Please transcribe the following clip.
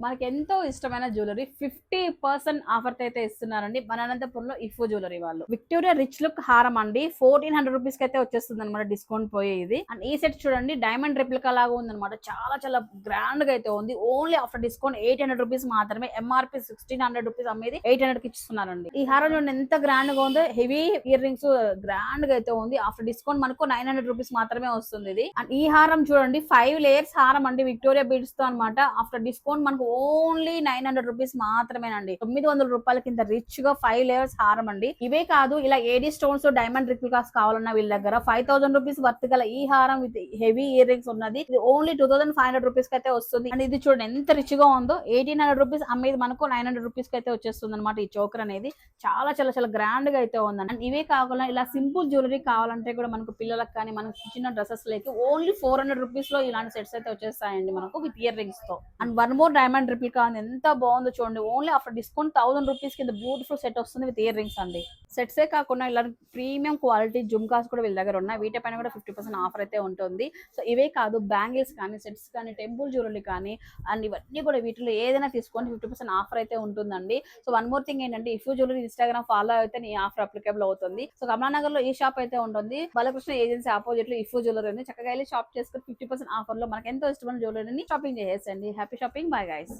మనకి ఎంతో ఇష్టమైన జ్యువెలరీ 50% ఆఫర్ అయితే ఇస్తున్నారండి మన అనంతపురంలో ఇఫో జ్యువెలరీ వాళ్ళు. విక్టోరియా రిచ్ లుక్ హారం అండి 1400 రూపీస్ కి అయితే వచ్చేస్తుంది అనమాట డిస్కౌంట్ పోయే ఇది. అండ్ ఈ సెట్ చూడండి డైమండ్ రెప్లికా లాగా ఉంది అనమాట. చాలా చాలా గ్రాండ్ గా అయితే ఉంది. ఓన్లీ ఆఫ్టర్ డిస్కౌంట్ 800 రూపీస్ మాత్రమే. ఎంఆర్పి 1600 రూపీస్ అమ్మేది 800 కి ఇస్తున్నారండి. ఈ హారం చూడండి ఎంత గ్రాండ్ గా ఉందో. హెవీ ఇయర్ రింగ్స్ గ్రాండ్ గా అయితే ఉంది. ఆఫ్టర్ డిస్కౌంట్ మనకు 900 రూపీస్ మాత్రమే వస్తుంది ఇది. అండ్ ఈ హారం చూడండి 5 లేయర్స్ హారం అండి విక్టోరియా బీడ్స్ తో అనమాట. ఆఫ్టర్ డిస్కౌంట్ మనకు ఓన్లీ 900 రూపీస్ మాత్రమేనండి. 900 రూపాయలకి ఇంత రిచ్ గా 5 లేయర్స్ హారం అండి. ఇవే కాదు ఇలా ఏడీ స్టోన్స్ డైమండ్ రిప్లికాస్ కావాలన్నా వీళ్ళ దగ్గర 5000 రూపీస్ వర్త్ గల ఈ హారం విత్ హెవీ ఇయర్ రింగ్స్ ఉన్నది. ఇది ఓన్లీ 2500 రూపీస్ కి అయితే వస్తుంది. అండ్ ఇది చూడండి ఎంత రిచ్ గా ఉందో. 1800 రూపీస్ అమ్మేది మనకు 900 రూపీస్ కి అయితే వచ్చేస్తుంది అనమాట. ఈ చోకర్ అనేది చాలా చాలా చాలా గ్రాండ్ గా అయితే ఉందండి. అండ్ ఇవే కాకుండా ఇలా సింపుల్ జ్యువెలరీ కావాలంటే కూడా మనకు పిల్లలకు కానీ మనకు చిన్న డ్రెస్సెస్ లేక ఓన్లీ 400 రూపీస్ లో ఇలాంటి సెట్స్ అయితే వచ్చేస్తాయండి మనకు విత్ ఇయర్ రింగ్స్ తో. And one more diamond replica ఎంత బాగుందో చూడండి. ఓన్లీ ఆఫ్టర్ డిస్కౌంట్ 1000 రూపీస్ కింద బ్యూటిఫుల్ సెట్ వస్తుంది విత్ ఇయర్ రింగ్స్ అండి. సెట్సే కాకుండా ఇలా ప్రీమియం క్వాలిటీ జుమ్కాస్ కూడా వీళ్ళ దగ్గర ఉన్నాయి. వీటిపైన కూడా 50% ఆఫర్ అయితే ఉంటుంది. సో ఇవే కాదు బ్యాంగిల్స్ కానీ సెట్స్ కానీ టెంపుల్ జ్యువెలరీ కానీ అండ్ ఇవన్నీ కూడా వీటిలో ఏదైనా తీసుకోండి 50% ఆఫర్ అయితే ఉంటుందండి. సో వన్ మోర్ థింగ్ ఏంటంటే ఇఫో జ్యువెలరీ ఇన్స్టాగ్రామ్ ఫాలో అయితే ఈ ఆఫర్ అప్లికేబుల్ అవుతుంది. సో కమలానగర్ లో ఈ షాప్ అయితే ఉంటుంది. బాలకృష్ణ ఏజెన్సీ ఆపోజిట్ లో ఇఫో జ్యువెలరీ ఉంది. చక్కగా వెళ్ళి షాప్ చేసుకుని 50% ఆఫర్ లో మనకి ఎంతో ఇష్టమైన జ్యువెలరీని షాపింగ్ చేసేసండి. Happy shopping. Bye guys.